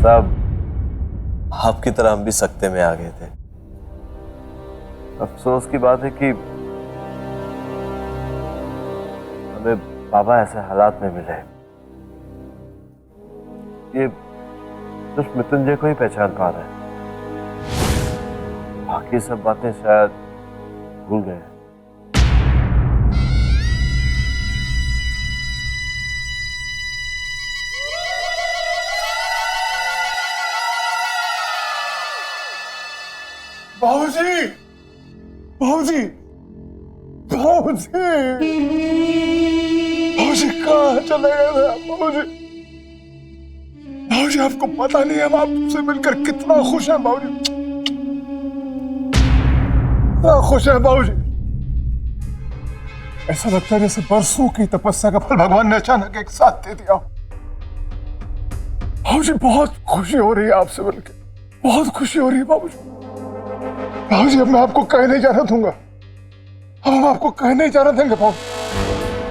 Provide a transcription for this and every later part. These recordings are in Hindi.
साहब, आपकी तरह हम भी सकते में आ गए थे। अफसोस की बात है कि हमें बाबा ऐसे हालात में मिले। ये सिर्फ मृत्युंजय को ही पहचान पा रहे हैं, बाकी सब बातें शायद भूल गए हैं। बाबूजी, बाबूजी, बाबूजी, बाबूजी कहाँ चले गए थे आप? बाबूजी, बाबूजी आपको पता नहीं हम आपसे मिलकर कितना खुश हैं बाबूजी, कितना खुश हैं बाबूजी। ऐसा लगता है जैसे बरसों की तपस्या का फल भगवान ने अचानक एक साथ दे दिया। बाबूजी बहुत खुशी हो रही है आपसे मिलकर, बहुत खुशी हो रही है बाबूजी। बाबूजी अब मैं आपको कहीं नहीं जाना दूंगा, अब हम आपको कहीं नहीं जाना देंगे बाबू,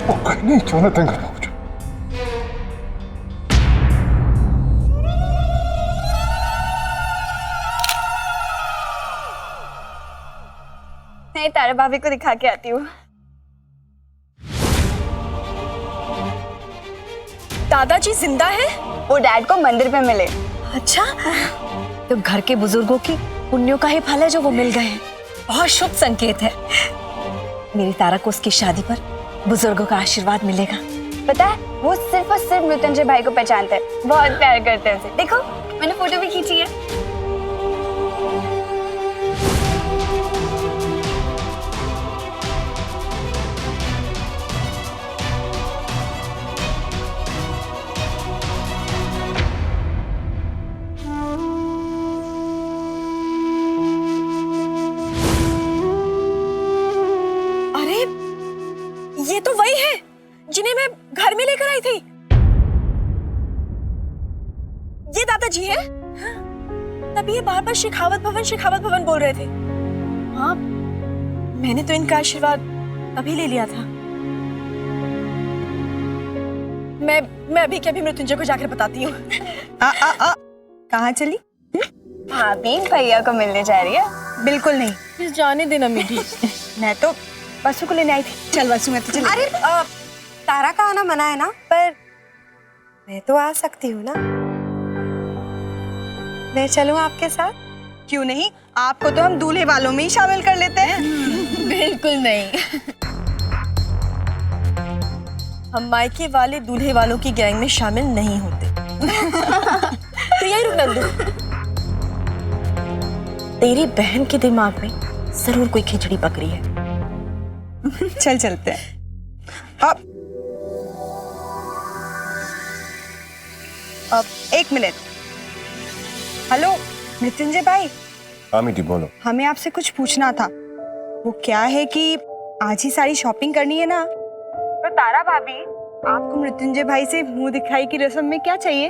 वो कहीं नहीं जाना देंगे बाबूजी। नहीं, तारा भाभी को दिखा के आती हूँ। दादाजी जिंदा है? वो डैड को मंदिर पे मिले। अच्छा, तो घर के बुजुर्गों की पुण्यों का ही फल है जो वो मिल गए हैं। बहुत शुभ संकेत है। मेरी तारा को उसकी शादी पर बुजुर्गों का आशीर्वाद मिलेगा। पता है, वो सिर्फ और सिर्फ मृत्युंजय भाई को पहचानते हैं, बहुत प्यार करते हैं उसे। देखो, मैंने फोटो भी खींची है। ये तो वही है जिन्हें मैं घर में लेकर आई थी। ये दादाजी है? तभी ये बार बार शेखावत भवन बोल रहे थे। हाँ, मैंने तो इनका आशीर्वाद तभी ले लिया था। मैं अभी के अभी मृत्युंजय को जाकर बताती हूँ। कहाँ चली? भाभी भैया को मिलने जा रही है। बिल्कुल नहीं, जाने देना मीठी। मैं तो वसु को लेने आई थी। चल वसु, मैं तो चली। अरे तारा का आना मना है ना, पर मैं तो आ सकती हूँ ना। मैं चलूँ आपके साथ? क्यों नहीं, आपको तो हम दूल्हे वालों में ही शामिल कर लेते हैं। बिल्कुल नहीं, हम मायके वाले दूल्हे वालों की गैंग में शामिल नहीं होते। तो यही रुक नंदू, तेरी बहन के दिमाग में जरूर कोई खिचड़ी पक रही है। चल चलते हैं। अब एक मिनट। हेलो मृत्युंजय भाई। हाँ मीठी, बोलो। हमें आपसे कुछ पूछना था। वो क्या है कि आज ही सारी शॉपिंग करनी है ना, तो तारा भाभी आपको मृत्युंजय भाई से मुंह दिखाई की रस्म में क्या चाहिए?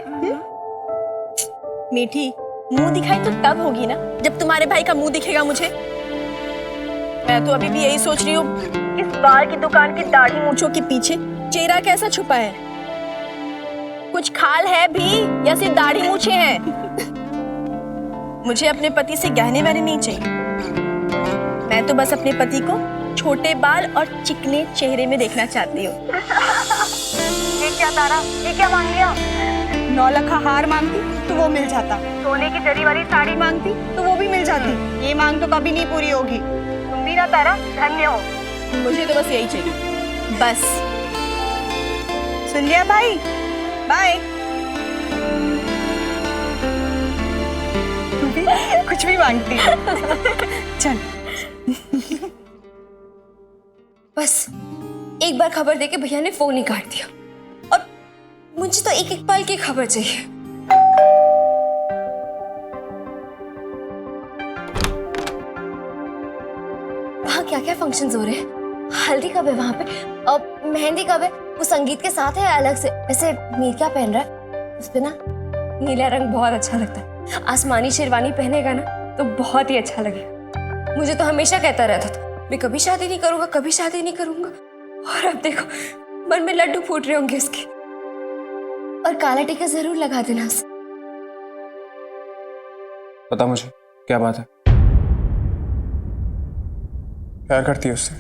मीठी, मुंह दिखाई तो तब होगी ना जब तुम्हारे भाई का मुंह दिखेगा मुझे। मैं तो अभी भी यही सोच रही हूँ, इस बाल की दुकान की दाढ़ी मूंछों के पीछे चेहरा कैसा छुपा है? कुछ खाल है भी या सिर्फ दाढ़ी मूंछें हैं? मुझे अपने पति से गहने वहने नहीं चाहिए। मैं तो बस अपने पति को छोटे बाल और चिकने चेहरे में देखना चाहती हूँ। ये क्या तारा, ये क्या मांग लिया? 9 लाख हार मांगती तो वो मिल जाता, सोने की जरी वाली साड़ी मांगती तो वो भी मिल जाती। ये मांग तो कभी नहीं पूरी होगी। तुम भी ना तारा धन्य हो। मुझे तो बस यही चाहिए, बस। सुन लिया भाई, बाय। तू भी कुछ भी मांगती है। चल। बस एक बार खबर देके भैया ने फोन ही काट दिया, और मुझे तो एक एक पल की खबर चाहिए। वहाँ क्या क्या फंक्शंस हो रहे हैं? हल्दी कब है वहाँ पे? अब मेहंदी कब है? वो संगीत के साथ है अलग से? वैसे मीर क्या पहन रहा है? उस पे ना नीला रंग बहुत अच्छा लगता है। आसमानी शेरवानी पहनेगा ना तो बहुत ही अच्छा लगेगा। मुझे तो हमेशा कहता रहता था मैं कभी शादी नहीं करूंगा, कभी शादी नहीं करूंगा, और अब देखो मन में लड्डू फूट रहे होंगे उसके। और काला टीका जरूर लगा देना उसे। बता मुझे, क्या बात है? प्यार करती है उससे?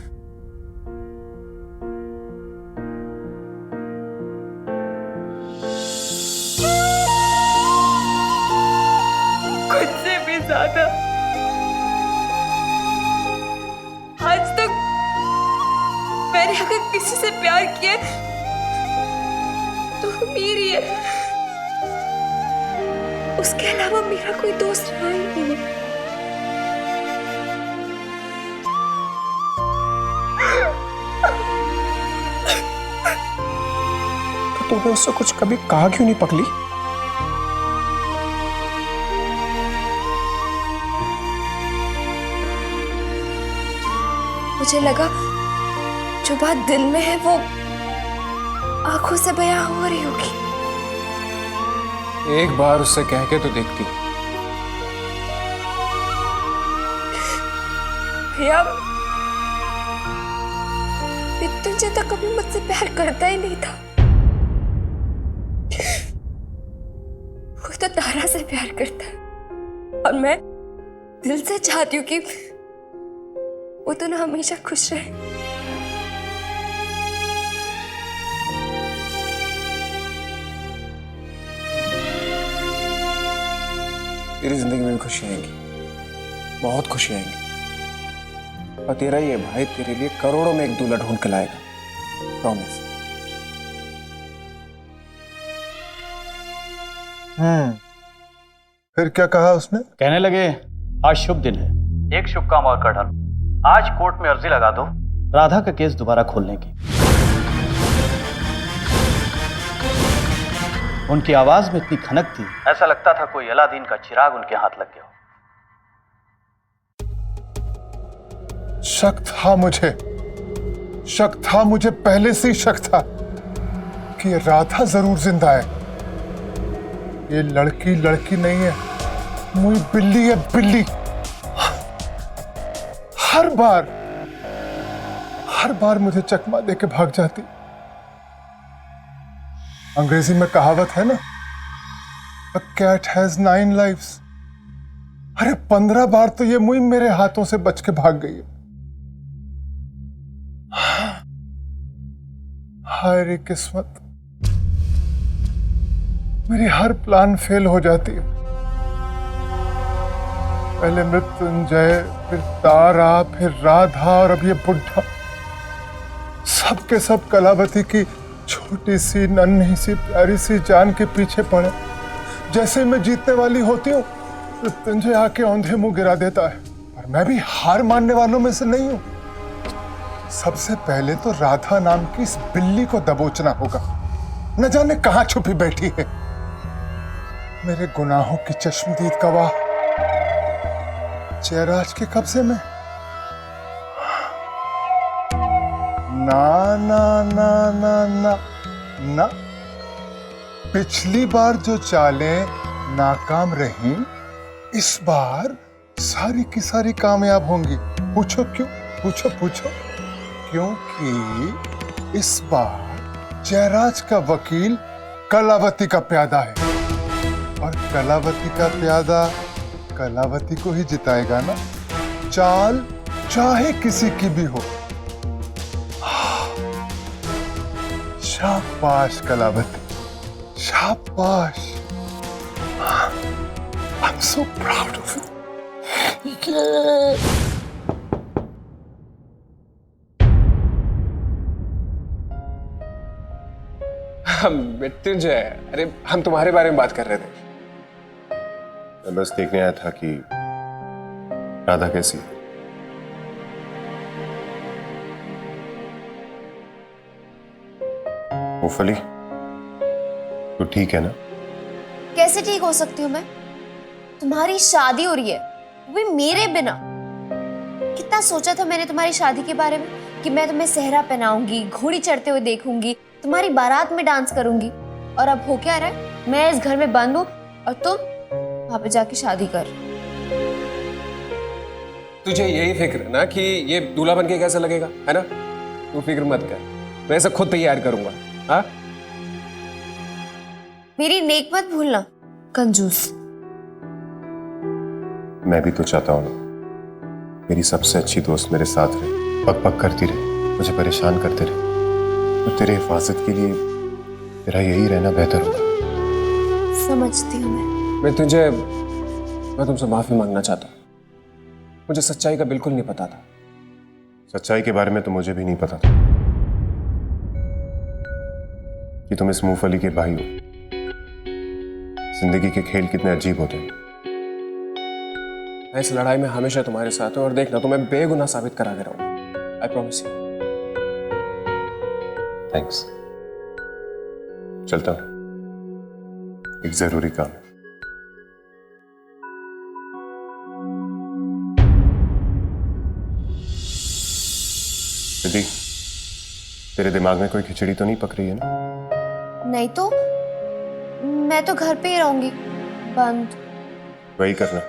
खुद से भी ज्यादा। आज तक मैंने अगर किसी से प्यार किया तो वो मेरी है, उसके अलावा मेरा कोई दोस्त रहा ही नहीं है। तो तूने उससे कुछ कभी कहा क्यों नहीं पगली? मुझे लगा जो बात दिल में है वो आंखों से बयां हो रही होगी। एक बार उससे कह के तो देखती। भैया, मृत्युंजय तो कभी मुझसे प्यार करता ही नहीं था। वो तो तारा से प्यार करता है और मैं दिल से चाहती हूँ कि वो दोनों हमेशा खुश रहे। तेरी जिंदगी में भी खुशी आएंगी, बहुत खुशी आएंगी, और तेरा ये भाई तेरे लिए करोड़ों में एक दूल्हा ढूंढ के लाएगा, प्रॉमिस। फिर क्या कहा उसने? कहने लगे आज शुभ दिन है, एक शुभ काम और कर डालो। आज कोर्ट में अर्जी लगा दो राधा का केस दोबारा खोलने की। उनकी आवाज में इतनी खनक थी, ऐसा लगता था कोई अलादीन का चिराग उनके हाथ लग गया हो। शक था मुझे पहले से ही शक था कि ये राधा जरूर जिंदा है। ये लड़की नहीं है, मुई बिल्ली है, बिल्ली। हर बार मुझे चकमा देके भाग जाती। अंग्रेजी में कहावत है ना, A cat has 9 lives। अरे 15 बार तो ये मुई मेरे हाथों से बच के भाग गई है। हाय रे किस्मत, मेरी हर प्लान फेल हो जाती है। पहले मृत्युंजय, फिर तारा, फिर राधा और अब ये बुढ़ा। सब के सब कलावती की छोटी सी नन्ही सी प्यारी सी जान के पीछे पड़े। जैसे मैं जीतने वाली होती हूँ मृत्युंजय आके औंधे मुंह गिरा देता है। और मैं भी हार मानने वालों में से नहीं हूं। सबसे पहले तो राधा नाम की इस बिल्ली को दबोचना होगा। न जाने कहां छुपी बैठी है। मेरे गुनाहों की चश्मदीद गवाह जयराज के कब्जे में। ना ना ना ना ना ना, पिछली बार जो चालें नाकाम रहीं, इस बार सारी की सारी कामयाब होंगी। पूछो क्यों? पूछो। क्योंकि इस बार जयराज का वकील कलावती का प्यादा है, और कलावती का प्यादा कलावती को ही जिताएगा ना, चाल चाहे किसी की भी हो। शाबाश कलावती, शाबाश। I'm so proud of you. Mrityunjay, अरे हम तुम्हारे बारे में बात कर रहे थे। मैं बस देखने आया था कि राधा कैसी है। मूंगफली, तो ठीक है ना? कैसे ठीक हो सकती हूँ मैं? तुम्हारी शादी हो रही है, वो भी मेरे बिना। कितना सोचा था मैंने तुम्हारी शादी के बारे में कि मैं तुम्हें सेहरा पहनाऊंगी, घोड़ी चढ़ते हुए देखूंगी, तुम्हारी बारात में डांस करूंगी। और अब हो क्या रहा है? मैं इस घर में बंद हूँ और तुम वहां पे जाके शादी कर। तुझे यही फिक्र है ना कि ये दूल्हा बन के कैसा लगेगा, है ना? तू फिक्र मत कर, मैं सब खुद तैयार करूंगा। हाँ, मेरी नेक मत भूलना, कंजूस। मैं भी तो चाहता हूँ ना, मेरी सबसे अच्छी दोस्त मेरे साथ रहे, पक पक करती रहे, मुझे परेशान करते रहे। तो तेरे हिफाजत के लिए तेरा यही रहना बेहतर होगा। समझती हूँ मैं। मैं तुमसे माफी मांगना चाहता हूँ। मुझे सच्चाई का बिल्कुल नहीं पता था। सच्चाई के बारे में तो मुझे भी नहीं पता था कि तुम इस मूंगफली के भाई हो। जिंदगी के खेल कितने अजीब होते हैं। मैं इस लड़ाई में हमेशा तुम्हारे साथ हूँ और देखना तुम्हें बेगुनाह साबित करा के रहूंगा। I promise you. थैंक्स। चलता हूं, एक जरूरी काम है। दीदी, तेरे दिमाग में कोई खिचड़ी तो नहीं पक रही है ना? नहीं तो मैं तो घर पे ही रहूंगी बंद। वही करना,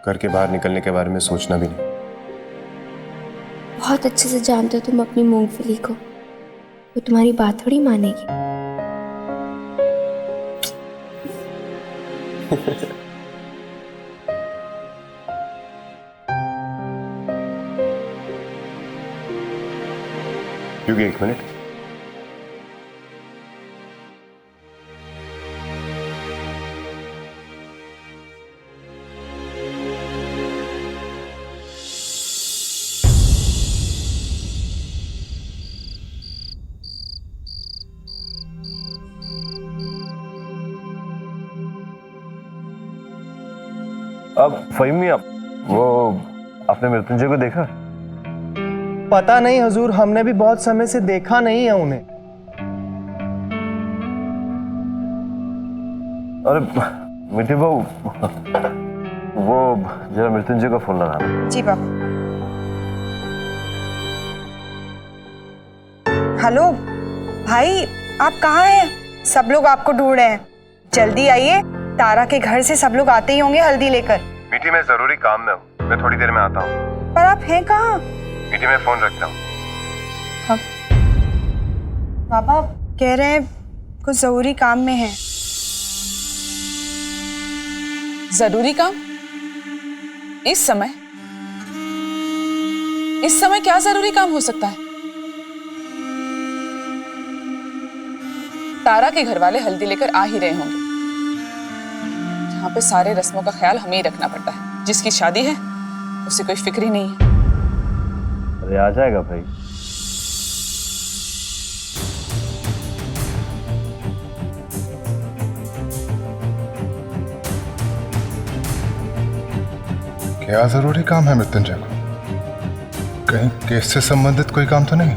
घर के बाहर निकलने के बारे में सोचना भी नहीं। बहुत अच्छे से जानते हो तुम अपनी मूंगफली को, वो तुम्हारी बात थोड़ी मानेगी। क्योंकि एक मिनट, अब फहीमी, अब वो आपने मृत्युंजय को देखा? पता नहीं हुजूर, हमने भी बहुत समय से देखा नहीं है उन्हें। अरे मिठी बहू, वो जरा मृत्युंजय का फोन लगाना। जी बाबा। हेलो भाई, आप कहाँ हैं? सब लोग आपको ढूंढ रहे हैं, जल्दी आइए। तारा के घर से सब लोग आते ही होंगे हल्दी लेकर। मीठी, मैं जरूरी काम में हूँ, मैं थोड़ी देर में आता हूँ। पर आप हैं कहाँ? मीठी, मैं फोन रखता हूँ। बाबा कह रहे हैं कुछ जरूरी काम में है। जरूरी काम? इस समय क्या जरूरी काम हो सकता है? तारा के घर वाले हल्दी लेकर आ ही रहे होंगे। यहाँ पे सारे रस्मों का ख्याल हमें ही रखना पड़ता है। जिसकी शादी है उसे कोई फिक्र ही नहीं है। अरे आ जाएगा भाई। क्या जरूरी काम है मृत्युंजय को? कहीं केस से संबंधित कोई काम तो नहीं?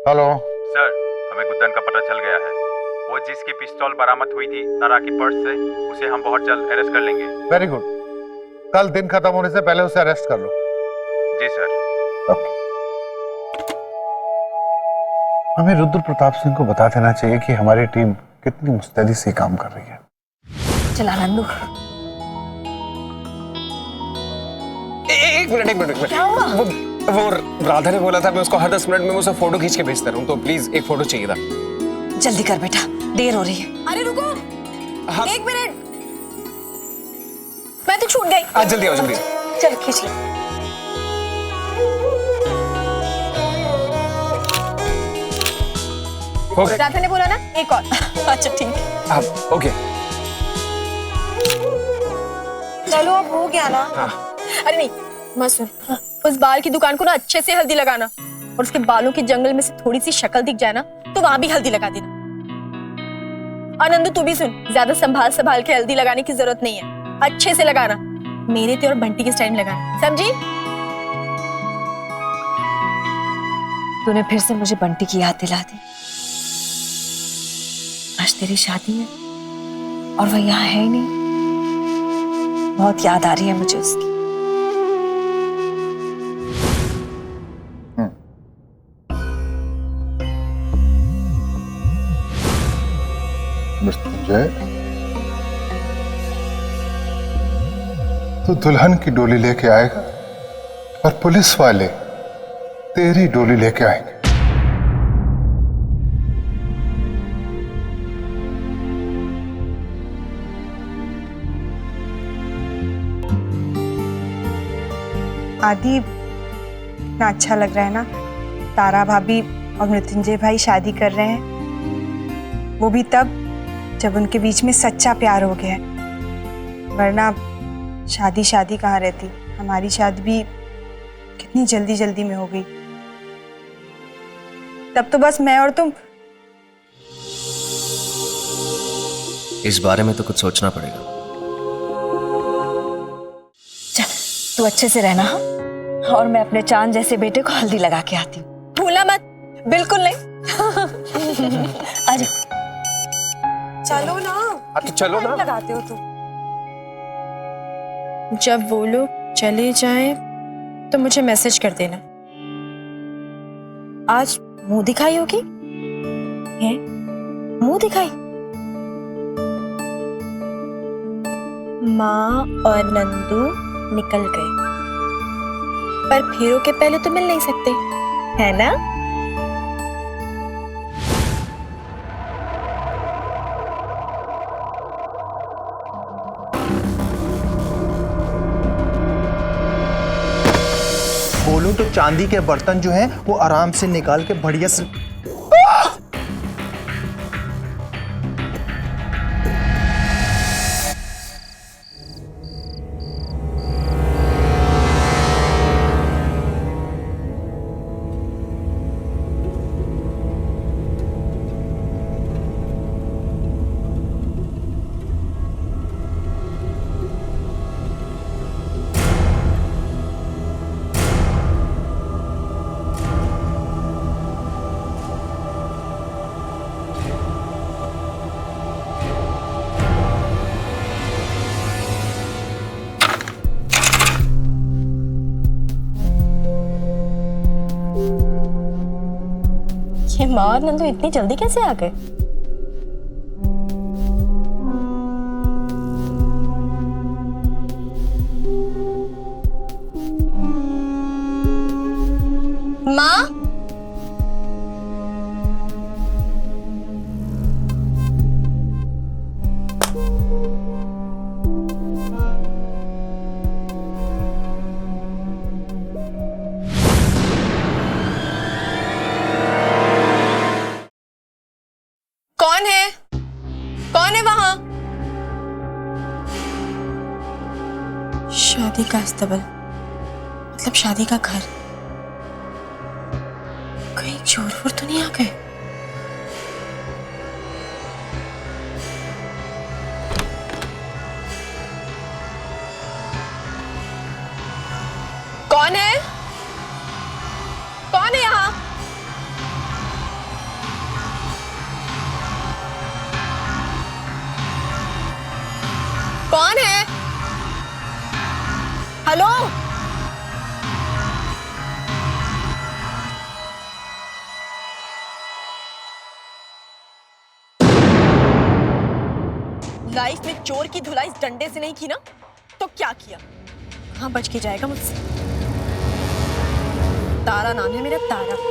हेलो सर, हमें गुद्दन का पता चल गया है। वो जिसकी पिस्तौल बरामद हुई थी तारा की पर्स से, उसे हम बहुत जल्द अरेस्ट कर लेंगे। Very good. कल दिन खत्म होने से पहले उसे अरेस्ट कर लो। जी सर। ओके। हमें रुद्र प्रताप सिंह को बता देना चाहिए कि हमारी टीम कितनी मुस्तैदी से काम कर रही है। चला नंदू। एक मिनट। क्या हुआ? वो राधा ने बोला था मैं उसको हर 10 मिनट में उसे फोटो खींच के भेजता रहूं, तो प्लीज एक फोटो चाहिए था। जल्दी कर बेटा, देर हो रही है। अरे रुको, हाँ। 1 मिनट, मैं तो छूट गई। आज जल्दी आओ, जल्दी। चल खींच ले। राधा ने बोला ना एक और। अच्छा ठीक है। हाँ, ओके। चलो अब हो गया ना। हाँ। अरे नहीं मत सुन, उस बाल की दुकान को ना अच्छे से हल्दी लगाना, और उसके बालों के जंगल में से थोड़ी सी शक्ल दिख जाए ना तो वहां भी हल्दी लगा देना। आनंद तू भी सुन, ज्यादा संभाल के हल्दी लगाने की जरूरत नहीं है, अच्छे से लगाना, मेरे ते और बंटी के स्टाइल में लगाना, समझी? तूने फिर से मुझे बंटी की याद दिला दी। आज तेरी शादी है और वह यहाँ है ही नहीं। बहुत याद आ रही है मुझे उसकी। मृत्युंजय, तो दुल्हन की डोली लेके आएगा और पुलिस वाले तेरी डोली लेके आएंगे। आदि इतना अच्छा लग रहा है ना, तारा भाभी और मृत्युंजय भाई शादी कर रहे हैं, वो भी तब जब उनके बीच में सच्चा प्यार हो गया है। वरना शादी शादी कहाँ रहती, हमारी शादी भी कितनी जल्दी जल्दी में हो गई। तब तो बस मैं और तुम। इस बारे में तो कुछ सोचना पड़ेगा। चल तू अच्छे से रहना, हाँ? और मैं अपने चांद जैसे बेटे को हल्दी लगा के आती हूँ। भूला मत, बिल्कुल नहीं। अरे चलो ना। तो चलो ना। लगाते हो तुम। जब वो लोग चले जाएं तो मुझे मैसेज कर देना। आज मुंह दिखाई होगी? हैं? मुंह दिखाई? माँ और नंदू निकल गए, पर फेरों के पहले तो मिल नहीं सकते, है ना? बोलूं तो चांदी के बर्तन जो हैं वो आराम से निकाल के बढ़िया से। ये माँ और नंदू इतनी जल्दी कैसे आ गए? माँ, कौन है? कौन है वहां? शादी का अस्तबल, मतलब शादी का घर। कहीं चोर वोर तो नहीं आ गए? कौन है? कौन है यहाँ? कौन है? हेलो? लाइफ में चोर की धुलाई इस डंडे से नहीं की ना, तो क्या किया? हाँ, बच के जाएगा मुझसे। तारा नाम है मेरा, तारा।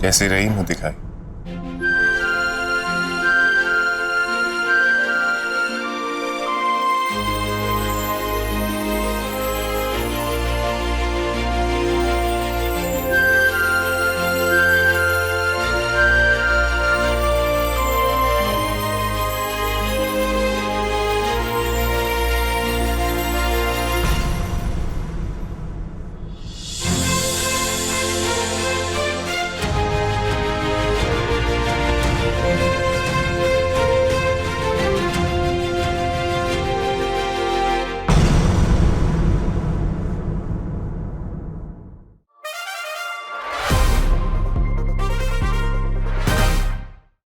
जैसे रही मुंह दिखाई।